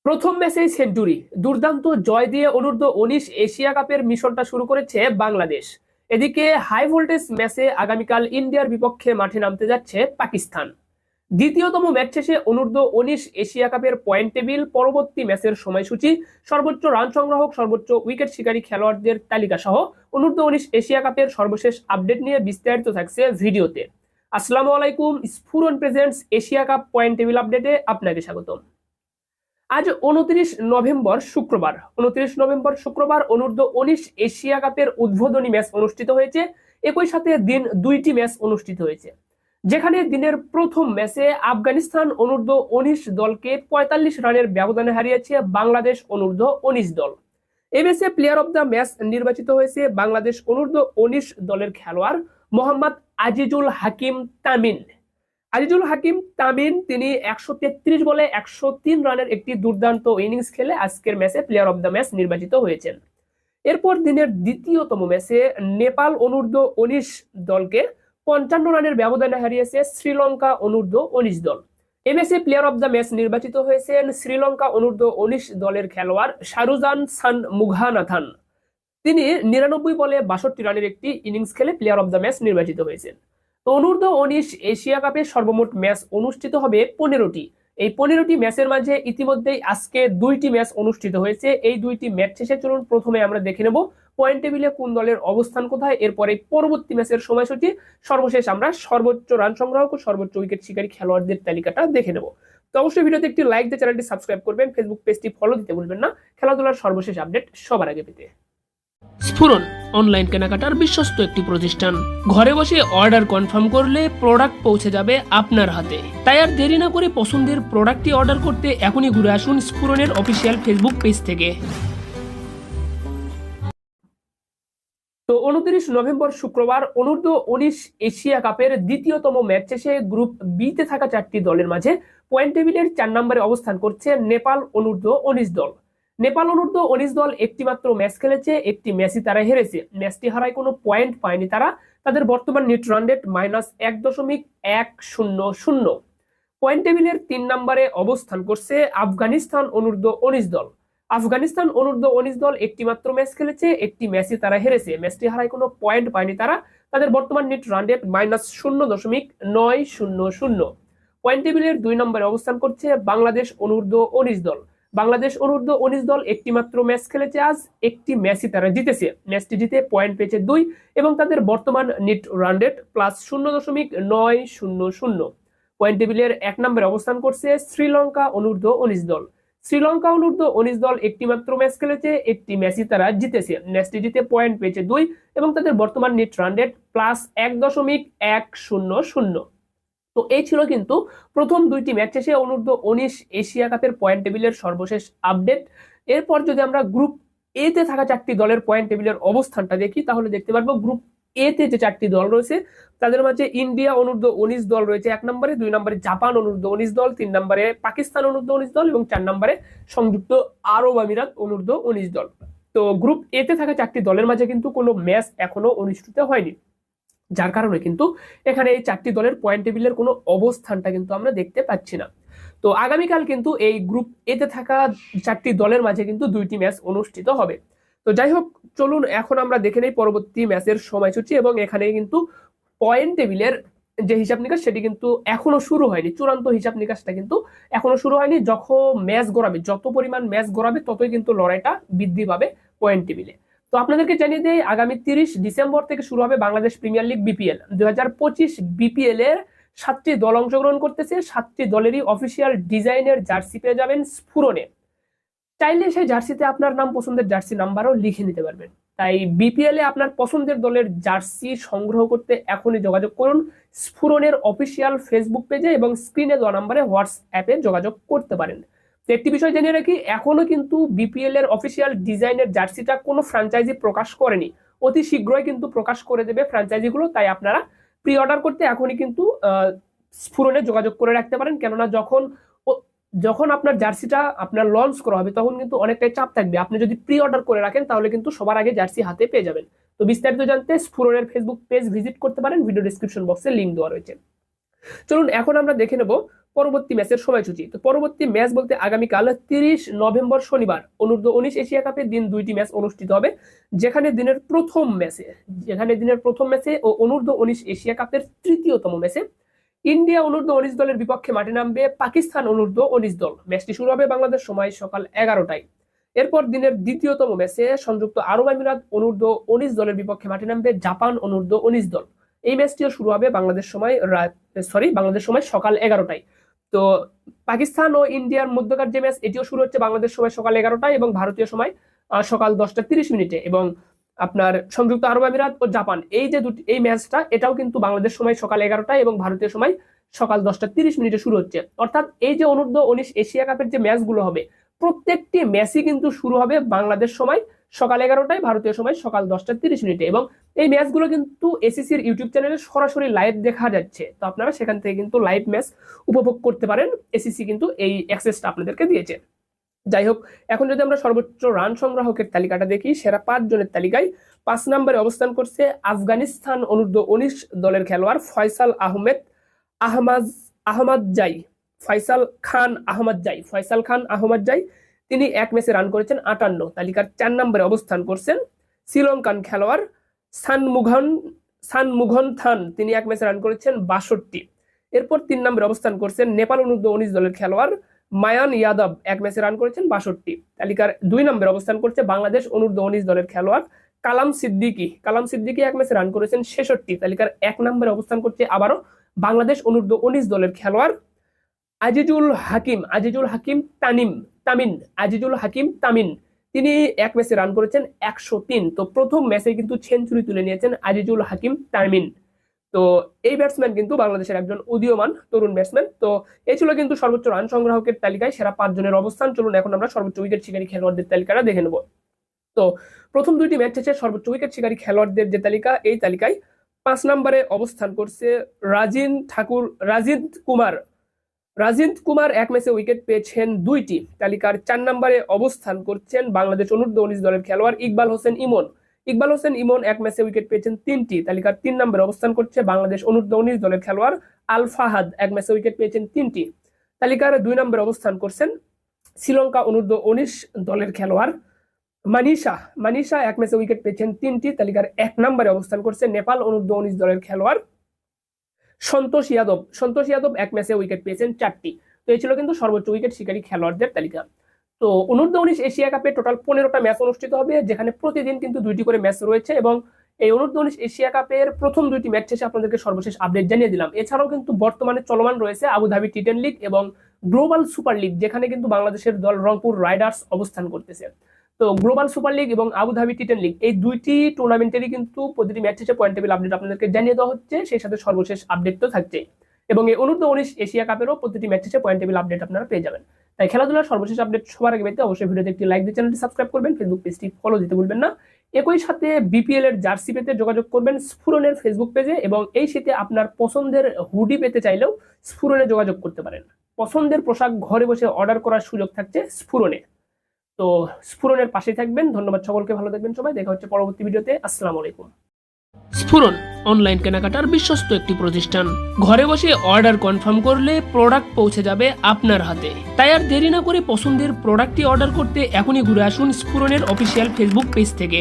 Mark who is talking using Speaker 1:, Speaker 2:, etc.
Speaker 1: প্রথম ম্যাচেই সেঞ্চুরি, দুর্দান্ত জয় দিয়ে অনূর্ধ্ব 19 এশিয়া কাপের মিশনটা শুরু করেছে বাংলাদেশ। এদিকে হাই ভোল্টেজ ম্যাচে আগামীকাল ইন্ডিয়ার বিপক্ষে মাঠে নামতে যাচ্ছে পাকিস্তান। দ্বিতীয়তম ম্যাচ শেষে অনূর্ধ্ব 19 এশিয়া কাপের পয়েন্ট টেবিল, পরবর্তী ম্যাচের সময়সূচি, সর্বোচ্চ রান সংগ্রাহক, সর্বোচ্চ উইকেট শিকারী খেলোয়াড়দের তালিকা সহ অনূর্ধ্ব 19 এশিয়া কাপের সর্বশেষ আপডেট নিয়ে বিস্তারিত থাকছে ভিডিওতে। আসসালামু আলাইকুম, Sphuran presents Asia Cup point table আপডেটে আপনাকে স্বাগতম। আজ 29 নভেম্বর শুক্রবার অনূর্ধ্ব 19 এশিয়া কাপের উদ্বোধনী ম্যাচ অনুষ্ঠিত হয়েছে। একই সাথে দিন দুইটি ম্যাচ অনুষ্ঠিত হয়েছে, যেখানে দিনের প্রথম ম্যাচে আফগানিস্তান অনূর্ধ্ব 19 দলকে 45 রানের ব্যবধানে হারিয়েছে বাংলাদেশ অনূর্ধ্ব 19 দল। এই ম্যাচে প্লেয়ার অব দ্য ম্যাচ নির্বাচিত হয়েছে বাংলাদেশ অনূর্ধ্ব 19 দলের খেলোয়াড় মোহাম্মদ আজিজুল হাকিম তামিম। তিনি 133 বলে 103 রানের একটি দুর্দান্ত ইনিংস খেলে আজকের ম্যাচে প্লেয়ার অব দ্য ম্যাচ নির্বাচিত হয়েছেন। এরপর দিনের দ্বিতীয়তম ম্যাচে নেপাল অনূর্ধ্ব 19 দলকে 55 রানের ব্যবধানে হারিয়েছে শ্রীলঙ্কা অনূর্ধ্ব 19 দল। এই ম্যাচে প্লেয়ার অব দ্য ম্যাচ নির্বাচিত হয়েছেন শ্রীলঙ্কা অনূর্ধ্ব 19 দলের খেলোয়াড় শারুজান সানমুগানাথান। তিনি 99 বলে 62 রানের একটি ইনিংস খেলে প্লেয়ার অব দ্য ম্যাচ নির্বাচিত হয়েছেন। অনূর্ধ্ব 19 এশিয়া কাপে সর্বমোট ম্যাচ অনুষ্ঠিত হবে 15টি। এই 15টি ম্যাচের মাঝে ইতিমধ্যেই আজকে দুইটি ম্যাচ অনুষ্ঠিত হয়েছে। এই দুইটি ম্যাচ শেষে চলুন প্রথমে আমরা দেখে নেব পয়েন্ট টেবিলে কোন দলের অবস্থান কোথায়, এরপরে পরবর্তী ম্যাচের সময়সূচি, সর্বশেষ আমরা সর্বোচ্চ রান সংগ্রাহক ও সর্বোচ্চ উইকেট শিকারী খেলোয়াড়দের তালিকাটা দেখে নেব। তো অবশ্যই ভিডিওতে একটি লাইক দিয়ে চ্যানেলটি সাবস্ক্রাইব করবেন, ফেসবুক পেজটি ফলো দিতে ভুলবেন না খেলাধুলার সর্বশেষ আপডেট সবার আগে পেতে। স্ফুরন অনলাইন কেনাকাটার বিশ্বস্ত একটি প্রতিষ্ঠান। ঘরে বসে অর্ডার কনফার্ম করলে প্রোডাক্ট পৌঁছে যাবে আপনার হাতে। তাই আর দেরি না করে পছন্দের প্রোডাক্টটি অর্ডার করতে এখনই ঘুরে আসুন স্ফুরনের অফিসিয়াল ফেসবুক পেজ থেকে। তো 29 নভেম্বর শুক্রবার অনূর্ধ্ব 19 এশিয়া কাপের দ্বিতীয়তম ম্যাচ শেষে গ্রুপ বি তে থাকা 4টি দলের মাঝে পয়েন্ট টেবিলের 4 নম্বরে অবস্থান করছে নেপাল অনূর্ধ্ব 19 দল। নেপাল অনূর্ধ্ব 19 দল একটি মাত্র ম্যাচ খেলেছে, একটি ম্যাচই তারা হেরেছে। ম্যাচটি হারায় কোনো পয়েন্ট পায়নি তারা। তাদের বর্তমান নেট রান রেট -1.100। পয়েন্ট টেবিলের 3 নম্বরে অবস্থান করছে আফগানিস্তান অনূর্ধ্ব 19 দল। আফগানিস্তান অনূর্ধ্ব 19 দল একটি মাত্র ম্যাচ খেলেছে, একটি ম্যাচই তারা হেরেছে। ম্যাচটি হারায় কোনো পয়েন্ট পায়নি তারা। তাদের বর্তমান নেট রান রেট -0.900। পয়েন্ট টেবিলের 2 নম্বরে অবস্থান করছে বাংলাদেশ অনূর্ধ্ব 19 দল। বাংলাদেশ অনূর্ধ্ব 19 দল একটি মাত্র ম্যাচ খেলেছে আজ, একটি ম্যাচই তারা জিতেছে। ম্যাচটি জিতে পয়েন্ট পেয়েছে 2 এবং তাদের বর্তমান নেট রান রেট +0.900। পয়েন্ট টেবিলের 1 নম্বরে অবস্থান করছে শ্রীলঙ্কা অনূর্ধ্ব 19 দল। শ্রীলঙ্কা অনূর্ধ্ব 19 দল একটি মাত্র ম্যাচ খেলেছে, একটি ম্যাচই তারা জিতেছে। ম্যাচটি জিতে পয়েন্ট পেয়েছে 2 এবং তাদের বর্তমান নেট রান রেট +1.100। তো এই ছিল কিন্তু প্রথম দুইটি ম্যাচ শেষে অনূর্ধ্ব 19 এশিয়া কাপের পয়েন্ট টেবিলের সর্বশেষ আপডেট। এরপর যদি আমরা গ্রুপ এ তে থাকা 4টি দলের পয়েন্ট টেবিলের অবস্থানটা দেখি, তাহলে দেখতে পারবো গ্রুপ এ তে যে 4টি দল রয়েছে তাদের মাঝে ইন্ডিয়া অনূর্ধ্ব 19 দল রয়েছে 1 নম্বরে, 2 নম্বরে জাপান অনূর্ধ্ব 19 দল, 3 নম্বরে পাকিস্তান অনূর্ধ্ব 19 দল এবং 4 নম্বরে সংযুক্ত আরব আমিরাত অনূর্ধ্ব 19 দল। তো গ্রুপ এ তে থাকা 4টি দলের মাঝে কিন্তু কোনো ম্যাচ এখনো অনুষ্ঠিত হয়নি, যার কারণে কিন্তু এখানে এই 4টি দলের পয়েন্ট টেবিলের কোনো অবস্থানটা কিন্তু আমরা দেখতে পাচ্ছি না। তো আগামীকাল কিন্তু এই গ্রুপ এতে থাকা 4টি দলের মাঝে কিন্তু 2টি ম্যাচ অনুষ্ঠিত হবে। তো যাই হোক, চলুন এখন আমরা দেখে নেই পরবর্তী ম্যাচের সময়সূচি। এবং এখানে কিন্তু পয়েন্ট টেবিলের যে হিসাব নিকাশ সেটি কিন্তু এখনো শুরু হয়নি, চূড়ান্ত হিসাব নিকাশটা কিন্তু এখনো শুরু হয়নি। যখন ম্যাচ গড়াবে, যত পরিমাণ ম্যাচ গড়াবে ততই কিন্তু লড়াইটা বৃদ্ধি পাবে পয়েন্ট টেবিলে। তো আপনাদেরকে জানিয়ে দেই, আগামী 30 ডিসেম্বর থেকে শুরু হবে Bangladesh premier league BPL 2025। BPL এর 7টি দল অংশগ্রহণ করতেছে। 7টি দলেরই অফিসিয়াল ডিজাইনের জার্সি পেয়ে যাবেন স্ফুরনে। চাইলে সেই জার্সিতে আপনার নাম, পছন্দের জার্সি নাম্বারও লিখে নিতে পারবেন। তাই বিপিএল এ আপনার পছন্দের দলের জার্সি সংগ্রহ করতে এখনই যোগাযোগ করুন স্ফুরনের অফিসিয়াল ফেসবুক পেজে এবং স্ক্রিনে দেওয়া নাম্বারে হোয়াটসঅ্যাপে যোগাযোগ করতে পারেন। তো একটি বিষয় জানিয়ে রাখি, এখনো কিন্তু বিপিএল এর অফিসিয়াল ডিজাইনের জার্সিটা কোনো ফ্র্যাঞ্চাইজি প্রকাশ করেনি। অতি শীঘ্রই কিন্তু প্রকাশ করে দেবে ফ্র্যাঞ্চাইজিগুলো। তাই আপনারা প্রি অর্ডার করতে এখনই কিন্তু স্ফুরনে যোগাযোগ করে রাখতে পারেন, কেননা যখন আপনার জার্সিটা আপনার লঞ্চ করা হবে তখন কিন্তু অনেকটাই চাপ থাকবে। আপনি যদি প্রি অর্ডার করে রাখেন তাহলে কিন্তু সবার আগে জার্সি হাতে পেয়ে যাবেন। তো বিস্তারিত জানতে স্ফুরনের ফেসবুক পেজ ভিজিট করতে পারেন, ভিডিও ডেসক্রিপশন বক্সে লিংক দেওয়া রয়েছে। চলুন এখন আমরা দেখে নেব পরবর্তী ম্যাচের সময়সূচি। তো পরবর্তী ম্যাচ বলতে আগামীকাল 30 নভেম্বর শনিবার অনূর্ধ্ব-19 এশিয়া কাপে দিন 2টি ম্যাচ অনুষ্ঠিত হবে, যেখানে দিনের প্রথম ম্যাচে ও অনূর্ধ্ব-19 এশিয়া কাপের তৃতীয়তম ম্যাচে ইন্ডিয়া অনূর্ধ্ব-19 দলের বিপক্ষে মাঠে নামবে পাকিস্তান অনূর্ধ্ব-19 দল। ম্যাচটি শুরু হবে বাংলাদেশ সময় সকাল 11টায়। এরপর দিনের দ্বিতীয়তম ম্যাচে সংযুক্ত আরব আমিরাত অনূর্ধ্ব-19 দলের বিপক্ষে মাঠে নামবে জাপান অনূর্ধ্ব-19 দল। এই ম্যাচটিও শুরু হবে বাংলাদেশ সময় সকাল 11টায়। তো পাকিস্তান ও ইন্ডিয়ার মধ্যকার যে ম্যাচ, এটিও শুরু হচ্ছে বাংলাদেশ সময় সকাল 11টায় এবং ভারতীয় সময় সকাল 10টা 30 এবং আপনার সংযুক্ত আরব আমিরাত ও জাপান এই ম্যাচটা এটাও কিন্তু বাংলাদেশ সময় সকাল 11টায় এবং ভারতীয় সময় সকাল 10টা 30 শুরু হচ্ছে। অর্থাৎ এই যে অনূর্ধ্ব-19 এশিয়া কাপের যে ম্যাচগুলো হবে, প্রত্যেকটি ম্যাচই কিন্তু শুরু হবে বাংলাদেশ সময় সকাল 11টায়, ভারতীয় সময় সকাল 10টা 30 এবং এই ম্যাচগুলো কিন্তু এসিসির ইউটিউব চ্যানেলে সরাসরি লাইভ দেখা যাচ্ছে। তো আপনারা সেখান থেকে কিন্তু লাইভ ম্যাচ উপভোগ করতে পারেন। এসিসি কিন্তু এই অ্যাক্সেসটা আপনাদেরকে দিয়েছে। যাই হোক, এখন যদি আমরা সর্বোচ্চ রান সংগ্রাহকের তালিকাটা দেখি, সেরা 5 জনের তালিকায় 5 নম্বরে অবস্থান করছে আফগানিস্তান অনূর্ধ্ব-19 দলের খেলোয়াড় ফয়সাল খান আহমদ জাই। তিনি এক ম্যাচে রান করেছেন 58। তালিকার 4 নম্বরে অবস্থান করছেন শ্রীলঙ্কান খেলোয়াড় সানমুঘন থান। তিনি এক ম্যাচে রান করেছেন 62। এরপর 3 নম্বরে অবস্থান করছেন নেপাল অনূর্ধ্ব-19 দলের খেলোয়াড় মায়ান ইয়াদব, এক ম্যাচে রান করেছেন 62। তালিকার 2 নম্বরে অবস্থান করছে বাংলাদেশ অনূর্ধ্ব-19 দলের খেলোয়াড় কালাম সিদ্দিকী এক ম্যাচে রান করেছেন 66। তালিকার 1 নম্বরে অবস্থান করছে আবারও বাংলাদেশ অনূর্ধ্ব-19 দলের খেলোয়াড় আজিজুল হাকিম তামিম। তিনি এক ম্যাচে রান করেছেন 103। তো প্রথম ম্যাচে কিন্তু সেঞ্চুরি তুলে নিয়েছেন আজিজুল হাকিম তামিম। তো এই ব্যাটসম্যান কিন্তু বাংলাদেশের একজন উদীয়মান তরুণ ব্যাটসম্যান। তো এই ছিল কিন্তু সর্বোচ্চ রান সংগ্রাহকের তালিকায় সেরা 5 জনের অবস্থান। চলুন এখন আমরা সর্বোচ্চ উইকেট শিকারী খেলোয়াড়দের তালিকাটা দেখে নেব। তো প্রথম 2টি ম্যাচ শেষে সর্বোচ্চ উইকেট শিকারী খেলোয়াড়দের যে তালিকা, এই তালিকায় 5 নম্বরে অবস্থান করছে রাজিন্দ কুমার এক ম্যাচে উইকেট পেয়েছেন 2টি। তালিকার 4 নম্বরে অবস্থান করছেন বাংলাদেশ অনূর্ধ্ব-19 দলের খেলোয়াড় ইকবাল হোসেন ইমন এক ম্যাচে উইকেট পেয়েছেন 3টি। তালিকার 3 নম্বরে অবস্থান করছে বাংলাদেশ অনূর্ধ্ব-19 দলের খেলোয়াড় আল ফাহাদ, এক ম্যাচে উইকেট পেয়েছেন 3টি। তালিকার 2 নম্বরে অবস্থান করছেন শ্রীলঙ্কা অনূর্ধ্ব-19 দলের খেলোয়াড় মানিশা এক ম্যাচে উইকেট পেয়েছেন 3টি। তালিকার 1 নম্বরে অবস্থান করছে নেপাল অনূর্ধ্ব-19 দলের খেলোয়াড় সন্তোষ যাদব এক ম্যাচে উইকেট পেয়েছেন 4টি। তো এই ছিল কিন্তু সর্বোচ্চ উইকেট শিকারী খেলোয়াড়দের তালিকা। তো অনূর্ধ্ব-19 এশিয়া কাপে টোটাল 15টা ম্যাচ অনুষ্ঠিত হবে, যেখানে প্রতিদিন কিন্তু 2টি করে ম্যাচ রয়েছে এবং এই অনূর্ধ্ব-19 এশিয়া কাপের প্রথম 2টি ম্যাচ শেষে আপনাদেরকে সর্বশেষ আপডেট জানিয়ে দিলাম। এছাড়াও কিন্তু বর্তমানে চলমান রয়েছে আবুধাবি টি10 লিগ এবং গ্লোবাল সুপার লিগ, যেখানে কিন্তু বাংলাদেশের দল রংপুর রাইডার্স অবস্থান করতেছে। তো গ্লোবাল সুপার লিগ এবং আবুধাবি টি10 লিগ এই 2টি টুর্নামেন্টেরই কিন্তু প্রতিটি ম্যাচ শেষে পয়েন্ট টেবিল আপডেট আপনাদেরকে জানিয়ে দেওয়া হচ্ছে, সেই সাথে সর্বশেষ আপডেট তো থাকছেই। এবং এই অনূর্ধ্ব-19 এশিয়া কাপেরও প্রতিটি ম্যাচ শেষে পয়েন্ট টেবিল আপডেট আপনারা পেয়ে যাবেন। তাই খেলাধুলার সর্বশেষ আপডেট সবার আগে পেতে অবশ্যই ভিডিওতে একটি লাইক দিয়ে চ্যানেলটি সাবস্ক্রাইব করবেন, ফেসবুক পেজটি ফলো দিতে ভুলবেন না। একই সাথে বিপিএল এর জার্সি পেতে যোগাযোগ করবেন স্ফুরনের ফেসবুক পেজে, এবং এই শীতে আপনার পছন্দের হুডি পেতে চাইলেও স্ফুরনে যোগাযোগ করতে পারেন। পছন্দের পোশাক ঘরে বসে অর্ডার করার সুযোগ থাকছে স্ফুরনে। তো স্ফুরনের পাশে থাকবেন। ধন্যবাদ সকলকে, ভালো থাকবেন সবাই, দেখা হচ্ছে পরবর্তী ভিডিওতে। আসসালামু আলাইকুম। স্ফুরন অনলাইন কেনাকাটার বিশ্বস্ত একটি প্রতিষ্ঠান। ঘরে বসে অর্ডার কনফার্ম করলে প্রোডাক্ট পৌঁছে যাবে আপনার হাতে। তাই আর দেরি না করে পছন্দের প্রোডাক্টটি অর্ডার করতে এখনই ঘুরে আসুন স্ফুরনের অফিসিয়াল ফেসবুক পেজ থেকে।